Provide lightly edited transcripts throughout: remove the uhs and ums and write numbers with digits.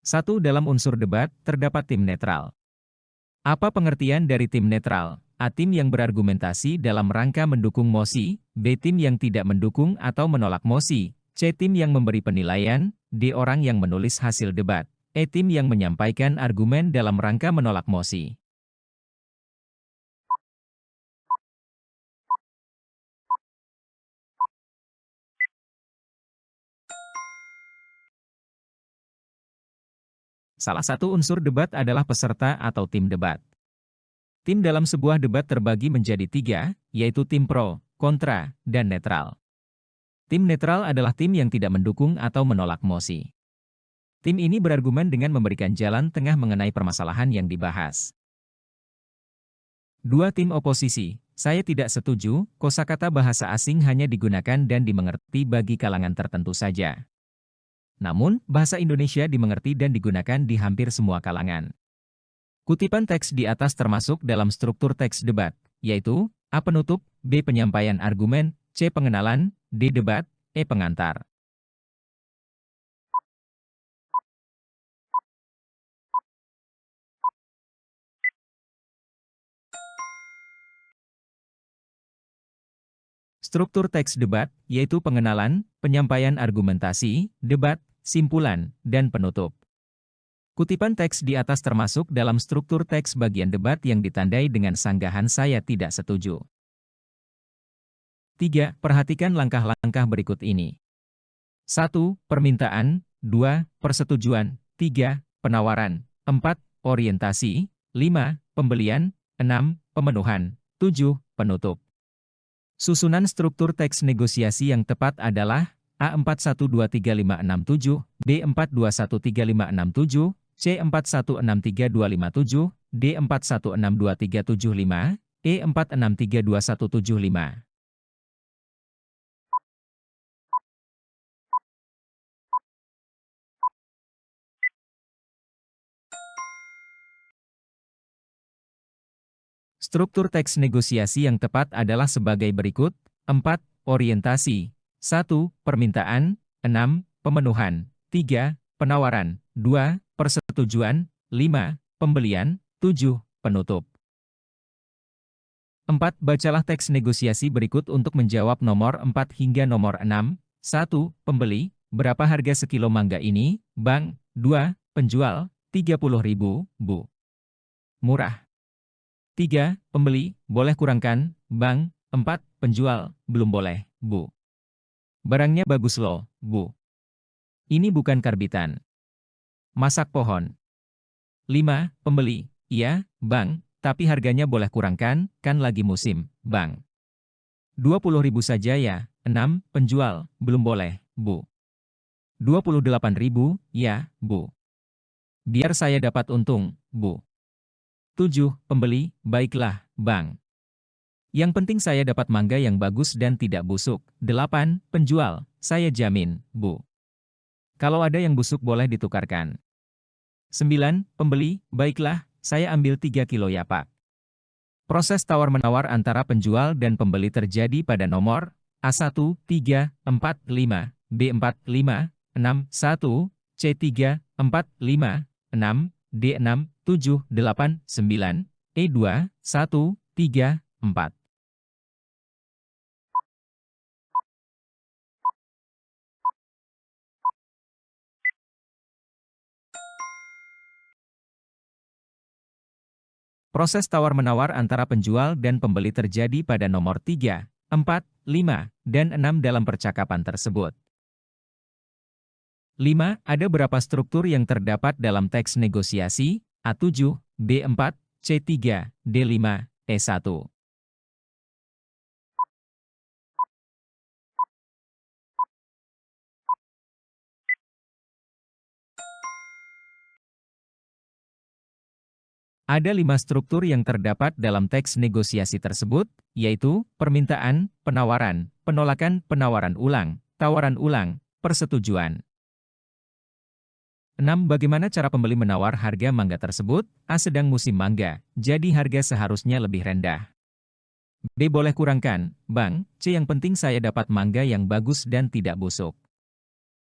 1. Dalam unsur debat, terdapat tim netral. Apa pengertian dari tim netral? A. Tim yang berargumentasi dalam rangka mendukung mosi. B. Tim yang tidak mendukung atau menolak mosi. C. Tim yang memberi penilaian. D. Orang yang menulis hasil debat. E. Tim yang menyampaikan argumen dalam rangka menolak mosi. Salah satu unsur debat adalah peserta atau tim debat. Tim dalam sebuah debat terbagi menjadi 3, yaitu tim pro, kontra, dan netral. Tim netral adalah tim yang tidak mendukung atau menolak mosi. Tim ini berargumen dengan memberikan jalan tengah mengenai permasalahan yang dibahas. 2. Tim oposisi. Saya tidak setuju, kosakata bahasa asing hanya digunakan dan dimengerti bagi kalangan tertentu saja. Namun, bahasa Indonesia dimengerti dan digunakan di hampir semua kalangan. Kutipan teks di atas termasuk dalam struktur teks debat, yaitu A. Penutup, B. Penyampaian argumen, C. Pengenalan, D. Debat, E. Pengantar. Struktur teks debat, yaitu pengenalan, penyampaian argumentasi, debat, simpulan, dan penutup. Kutipan teks di atas termasuk dalam struktur teks bagian debat yang ditandai dengan sanggahan saya tidak setuju. 3. Perhatikan langkah-langkah berikut ini. 1. Permintaan. 2. Persetujuan. 3. Penawaran. 4. Orientasi. 5. Pembelian. 6. Pemenuhan. 7. Penutup. Susunan struktur teks negosiasi yang tepat adalah A. 412356, B. 421357, C. 41632557, D. 416235, E. 46327175. Struktur teks negosiasi yang tepat adalah sebagai berikut. 4. Orientasi. 1. Permintaan. 6. Pemenuhan. 3. Penawaran. 2. Persetujuan. 5. Pembelian. 7. Penutup. 4. Bacalah teks negosiasi berikut untuk menjawab nomor 4 hingga nomor 6. 1. Pembeli. Berapa harga sekilo mangga ini, Bang? 2. Penjual. 30.000, Bu. Murah. 3. Pembeli, boleh kurangkan, Bang. 4. Penjual, belum boleh, Bu. Barangnya bagus loh, Bu. Ini bukan karbitan. Masak pohon. 5. Pembeli, iya, Bang, tapi harganya boleh kurangkan, kan lagi musim, Bang. 20.000 saja ya. 6. Penjual, belum boleh, Bu. 28.000, ya, Bu. Biar saya dapat untung, Bu. 7. Pembeli, baiklah, Bang. Yang penting saya dapat mangga yang bagus dan tidak busuk. 8. Penjual, saya jamin, Bu. Kalau ada yang busuk boleh ditukarkan. 9. Pembeli, baiklah, saya ambil 3 kilo ya Pak. Proses tawar-menawar antara penjual dan pembeli terjadi pada nomor A1, 3, 4, 5, B4, 5, 6, 1, C3, 4, 5, 6, D6, 7, 8, 9, E2, 1, 3, 4. Proses tawar-menawar antara penjual dan pembeli terjadi pada nomor 3, 4, 5, dan 6 dalam percakapan tersebut. 5. Ada berapa struktur yang terdapat dalam teks negosiasi? A7, B4, C3, D5, E1. Ada 5 struktur yang terdapat dalam teks negosiasi tersebut, yaitu permintaan, penawaran, penolakan, penawaran ulang, tawaran ulang, persetujuan. 6. Bagaimana cara pembeli menawar harga mangga tersebut? A. Sedang musim mangga, jadi harga seharusnya lebih rendah. B. Boleh kurangkan, Bang. C. Yang penting saya dapat mangga yang bagus dan tidak busuk.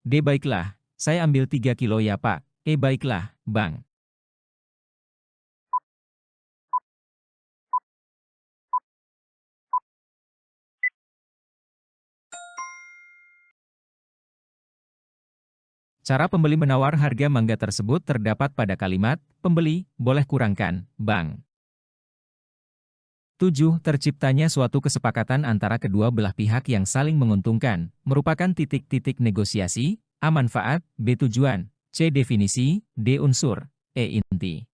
D. Baiklah, saya ambil 3 kilo ya Pak. Baiklah, Bang. Cara pembeli menawar harga mangga tersebut terdapat pada kalimat, pembeli, boleh kurangkan, Bang. 7. Terciptanya suatu kesepakatan antara kedua belah pihak yang saling menguntungkan, merupakan titik-titik negosiasi, A. Manfaat, B. Tujuan, C. Definisi, D. Unsur, E. Inti.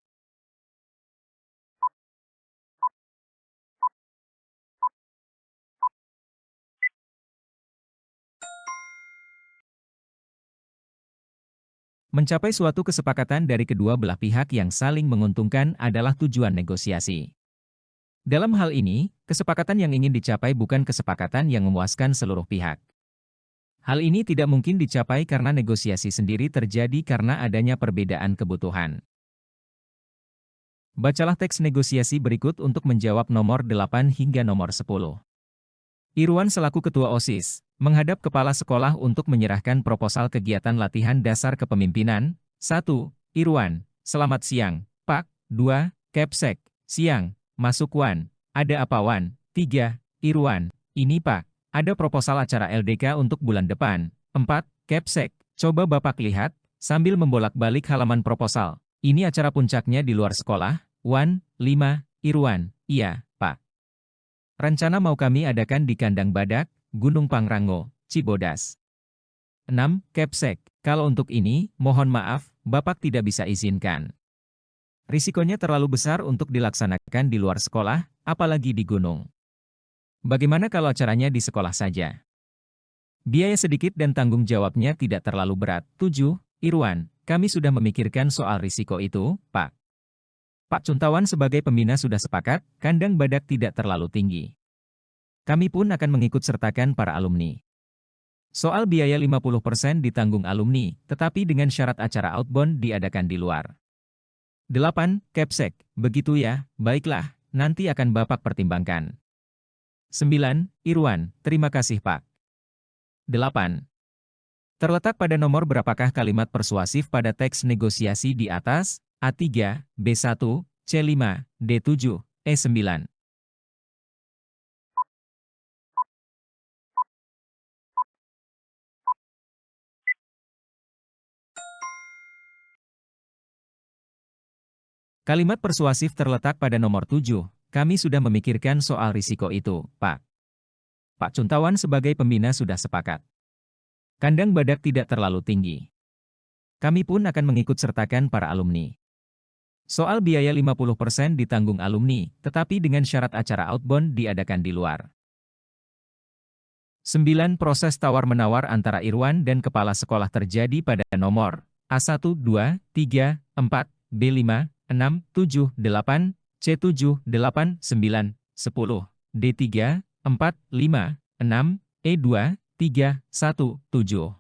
Mencapai suatu kesepakatan dari kedua belah pihak yang saling menguntungkan adalah tujuan negosiasi. Dalam hal ini, kesepakatan yang ingin dicapai bukan kesepakatan yang memuaskan seluruh pihak. Hal ini tidak mungkin dicapai karena negosiasi sendiri terjadi karena adanya perbedaan kebutuhan. Bacalah teks negosiasi berikut untuk menjawab nomor 8 hingga nomor 10. Irwan selaku Ketua OSIS, menghadap Kepala Sekolah untuk menyerahkan proposal kegiatan latihan dasar kepemimpinan. 1. Irwan, selamat siang, Pak. 2. Kepsek, siang, masuk Wan. Ada apa Wan? 3. Irwan, ini Pak, ada proposal acara LDK untuk bulan depan. 4. Kepsek, coba Bapak lihat, sambil membolak-balik halaman proposal. Ini acara puncaknya di luar sekolah. Wan. 5. Irwan, iya, Pak. Rencana mau kami adakan di Kandang Badak, Gunung Pangrango, Cibodas. 6. Kepsek, kalau untuk ini, mohon maaf, Bapak tidak bisa izinkan. Risikonya terlalu besar untuk dilaksanakan di luar sekolah, apalagi di gunung. Bagaimana kalau acaranya di sekolah saja? Biaya sedikit dan tanggung jawabnya tidak terlalu berat. 7. Irwan, kami sudah memikirkan soal risiko itu, Pak. Pak Cuntawan sebagai pembina sudah sepakat, Kandang Badak tidak terlalu tinggi. Kami pun akan mengikut sertakan para alumni. Soal biaya 50% ditanggung alumni, tetapi dengan syarat acara outbound diadakan di luar. 8. Kepsek, begitu ya, baiklah, nanti akan Bapak pertimbangkan. 9. Irwan, terima kasih Pak. 8. Terletak pada nomor berapakah kalimat persuasif pada teks negosiasi di atas? A3, B1, C5, D7, E9. Kalimat persuasif terletak pada nomor 7. Kami sudah memikirkan soal risiko itu, Pak. Pak Cuntawan sebagai pembina sudah sepakat. Kandang Badak tidak terlalu tinggi. Kami pun akan mengikut sertakan para alumni. Soal biaya 50% ditanggung alumni, tetapi dengan syarat acara outbound diadakan di luar. 9. Proses tawar-menawar antara Irwan dan kepala sekolah terjadi pada nomor A1, 2, 3, 4, B5, 6, 7, 8, C7, 8, 9, 10, D3, 4, 5, 6, E2, 3, 1, 7.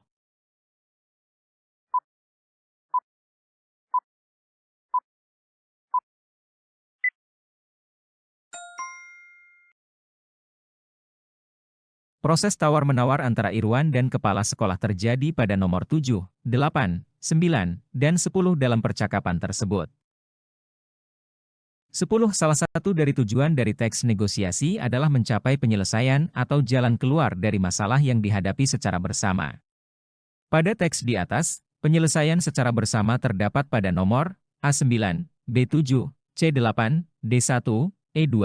Proses tawar-menawar antara Irwan dan kepala sekolah terjadi pada nomor 7, 8, 9, dan 10 dalam percakapan tersebut. 10. Salah satu dari tujuan dari teks negosiasi adalah mencapai penyelesaian atau jalan keluar dari masalah yang dihadapi secara bersama. Pada teks di atas, penyelesaian secara bersama terdapat pada nomor A9, B7, C8, D1, E2.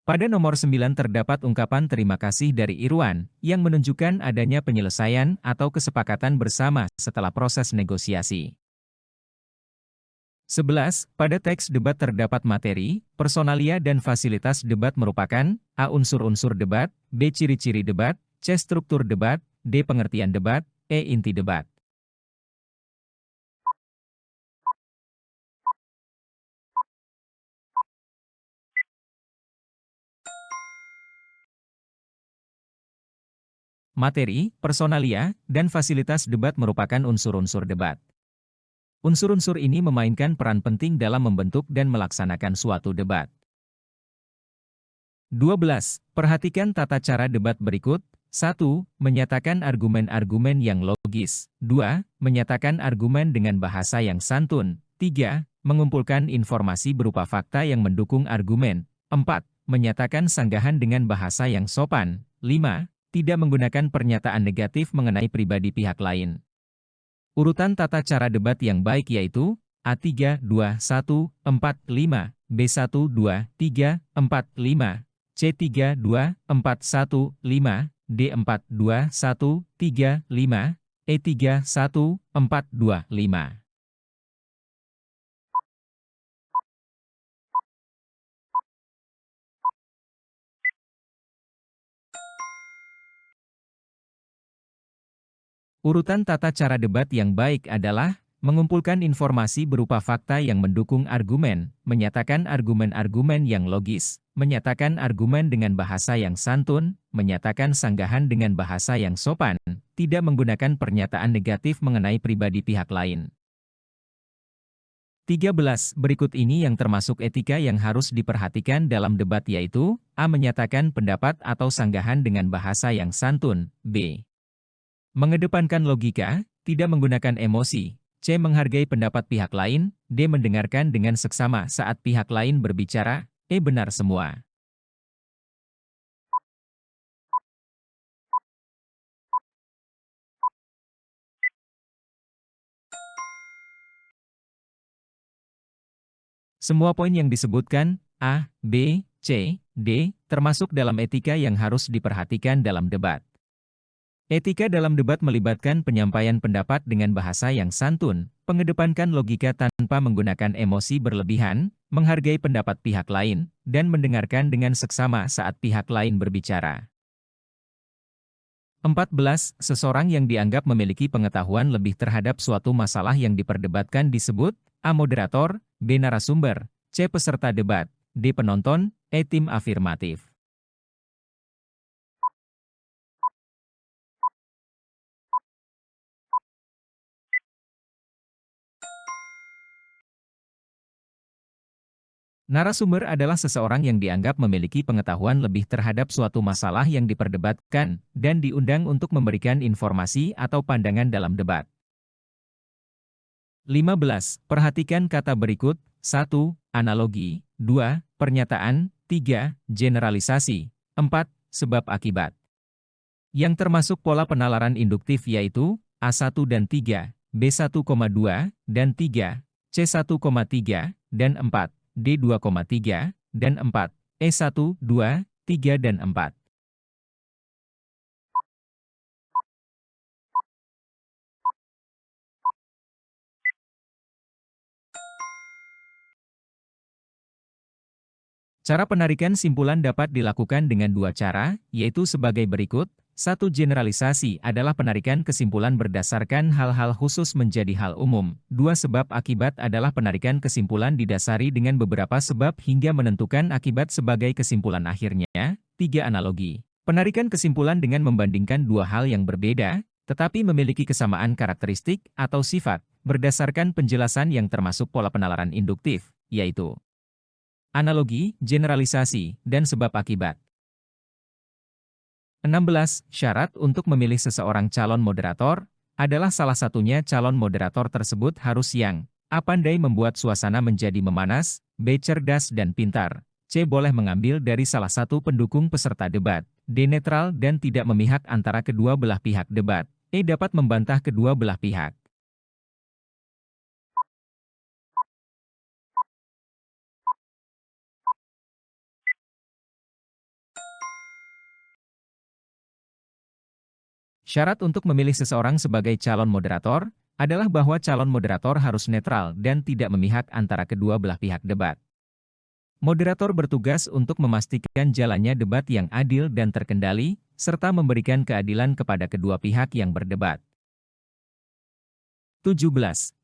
Pada nomor 9 terdapat ungkapan terima kasih dari Irwan, yang menunjukkan adanya penyelesaian atau kesepakatan bersama setelah proses negosiasi. 11. Pada teks debat terdapat materi, personalia dan fasilitas debat merupakan A. Unsur-unsur debat, B. Ciri-ciri debat, C. Struktur debat, D. Pengertian debat, E. Inti debat. Materi, personalia, dan fasilitas debat merupakan unsur-unsur debat. Unsur-unsur ini memainkan peran penting dalam membentuk dan melaksanakan suatu debat. 12. Perhatikan tata cara debat berikut. 1. Menyatakan argumen-argumen yang logis. 2. Menyatakan argumen dengan bahasa yang santun. 3. Mengumpulkan informasi berupa fakta yang mendukung argumen. 4. Menyatakan sanggahan dengan bahasa yang sopan. 5. Tidak menggunakan pernyataan negatif mengenai pribadi pihak lain. Urutan tata cara debat yang baik yaitu A3, 2, 1, 4, 5, B1, 2, 3, 4, 5, C3, 2, 4, 1, 5, D4, 2, 1, 3, 5, E3, 1, 4, 2, 5. Urutan tata cara debat yang baik adalah mengumpulkan informasi berupa fakta yang mendukung argumen, menyatakan argumen-argumen yang logis, menyatakan argumen dengan bahasa yang santun, menyatakan sanggahan dengan bahasa yang sopan, tidak menggunakan pernyataan negatif mengenai pribadi pihak lain. 13. Berikut ini yang termasuk etika yang harus diperhatikan dalam debat yaitu A. Menyatakan pendapat atau sanggahan dengan bahasa yang santun. B. Mengedepankan logika, tidak menggunakan emosi. C. Menghargai pendapat pihak lain. D. Mendengarkan dengan seksama saat pihak lain berbicara. E. Benar semua. Semua poin yang disebutkan, A, B, C, D, termasuk dalam etika yang harus diperhatikan dalam debat. Etika dalam debat melibatkan penyampaian pendapat dengan bahasa yang santun, mengedepankan logika tanpa menggunakan emosi berlebihan, menghargai pendapat pihak lain, dan mendengarkan dengan seksama saat pihak lain berbicara. 14. Seseorang yang dianggap memiliki pengetahuan lebih terhadap suatu masalah yang diperdebatkan disebut A. Moderator, B. Narasumber, C. Peserta debat, D. Penonton, E. Tim afirmatif. Narasumber adalah seseorang yang dianggap memiliki pengetahuan lebih terhadap suatu masalah yang diperdebatkan, dan diundang untuk memberikan informasi atau pandangan dalam debat. 15. Perhatikan kata berikut. 1. Analogi. 2. Pernyataan. 3. Generalisasi. 4. Sebab akibat. Yang termasuk pola penalaran induktif yaitu A1 dan 3, B1,2 dan 3, C1,3 dan 4, D2,3 dan 4, E1, 2, 3 dan 4. Cara penarikan simpulan dapat dilakukan dengan dua cara, yaitu sebagai berikut. 1. Generalisasi adalah penarikan kesimpulan berdasarkan hal-hal khusus menjadi hal umum. 2. Sebab akibat adalah penarikan kesimpulan didasari dengan beberapa sebab hingga menentukan akibat sebagai kesimpulan akhirnya. 3. Analogi. Penarikan kesimpulan dengan membandingkan dua hal yang berbeda, tetapi memiliki kesamaan karakteristik atau sifat, berdasarkan penjelasan yang termasuk pola penalaran induktif, yaitu analogi, generalisasi, dan sebab akibat. 16. Syarat untuk memilih seseorang calon moderator adalah salah satunya calon moderator tersebut harus yang A. Pandai membuat suasana menjadi memanas, B. Cerdas dan pintar, C. Boleh mengambil dari salah satu pendukung peserta debat, D. Netral dan tidak memihak antara kedua belah pihak debat, E. Dapat membantah kedua belah pihak. Syarat untuk memilih seseorang sebagai calon moderator adalah bahwa calon moderator harus netral dan tidak memihak antara kedua belah pihak debat. Moderator bertugas untuk memastikan jalannya debat yang adil dan terkendali, serta memberikan keadilan kepada kedua pihak yang berdebat. 17.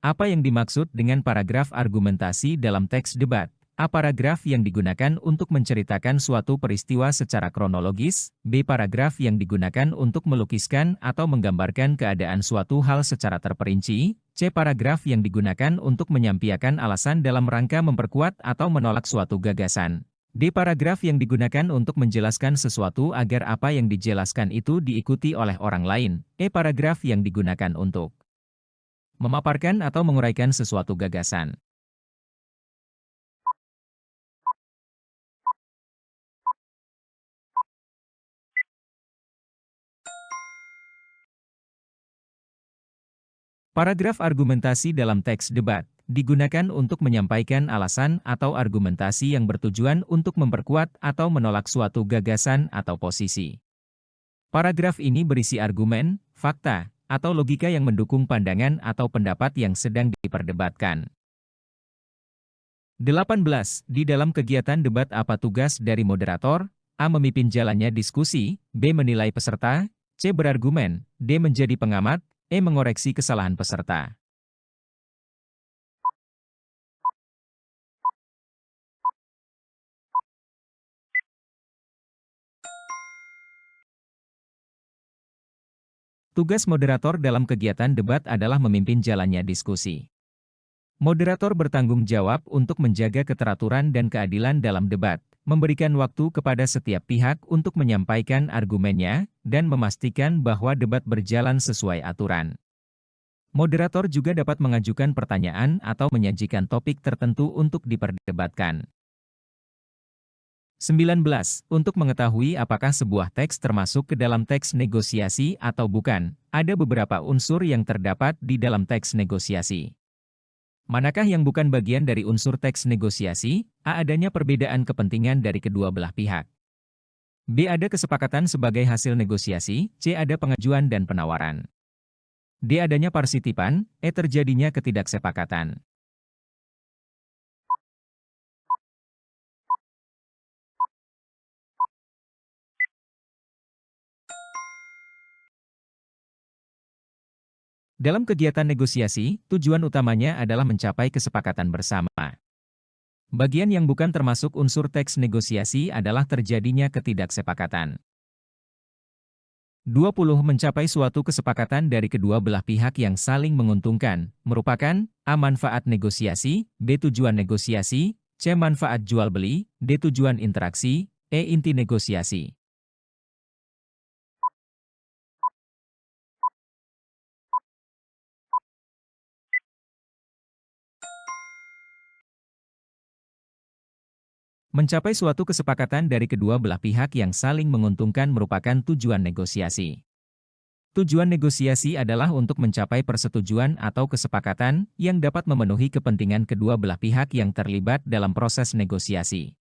Apa yang dimaksud dengan paragraf argumentasi dalam teks debat? A. Paragraf yang digunakan untuk menceritakan suatu peristiwa secara kronologis. B. Paragraf yang digunakan untuk melukiskan atau menggambarkan keadaan suatu hal secara terperinci. C. Paragraf yang digunakan untuk menyampaikan alasan dalam rangka memperkuat atau menolak suatu gagasan. D. Paragraf yang digunakan untuk menjelaskan sesuatu agar apa yang dijelaskan itu diikuti oleh orang lain. E. Paragraf yang digunakan untuk memaparkan atau menguraikan sesuatu gagasan. Paragraf argumentasi dalam teks debat digunakan untuk menyampaikan alasan atau argumentasi yang bertujuan untuk memperkuat atau menolak suatu gagasan atau posisi. Paragraf ini berisi argumen, fakta, atau logika yang mendukung pandangan atau pendapat yang sedang diperdebatkan. 18. Di dalam kegiatan debat apa tugas dari moderator? A. Memimpin jalannya diskusi, B. Menilai peserta, C. Berargumen, D. Menjadi pengamat, E. Mengoreksi kesalahan peserta. Tugas moderator dalam kegiatan debat adalah memimpin jalannya diskusi. Moderator bertanggung jawab untuk menjaga keteraturan dan keadilan dalam debat, memberikan waktu kepada setiap pihak untuk menyampaikan argumennya, dan memastikan bahwa debat berjalan sesuai aturan. Moderator juga dapat mengajukan pertanyaan atau menyajikan topik tertentu untuk diperdebatkan. 19. Untuk mengetahui apakah sebuah teks termasuk ke dalam teks negosiasi atau bukan, ada beberapa unsur yang terdapat di dalam teks negosiasi. Manakah yang bukan bagian dari unsur teks negosiasi? A. Adanya perbedaan kepentingan dari kedua belah pihak. B. Ada kesepakatan sebagai hasil negosiasi. C. Ada pengajuan dan penawaran. D. Adanya partisipan. E. Terjadinya ketidaksepakatan. Dalam kegiatan negosiasi, tujuan utamanya adalah mencapai kesepakatan bersama. Bagian yang bukan termasuk unsur teks negosiasi adalah terjadinya ketidaksepakatan. 20. Mencapai suatu kesepakatan dari kedua belah pihak yang saling menguntungkan, merupakan A. Manfaat negosiasi, B. Tujuan negosiasi, C. Manfaat jual-beli, D. Tujuan interaksi, E. Inti negosiasi. Mencapai suatu kesepakatan dari kedua belah pihak yang saling menguntungkan merupakan tujuan negosiasi. Tujuan negosiasi adalah untuk mencapai persetujuan atau kesepakatan yang dapat memenuhi kepentingan kedua belah pihak yang terlibat dalam proses negosiasi.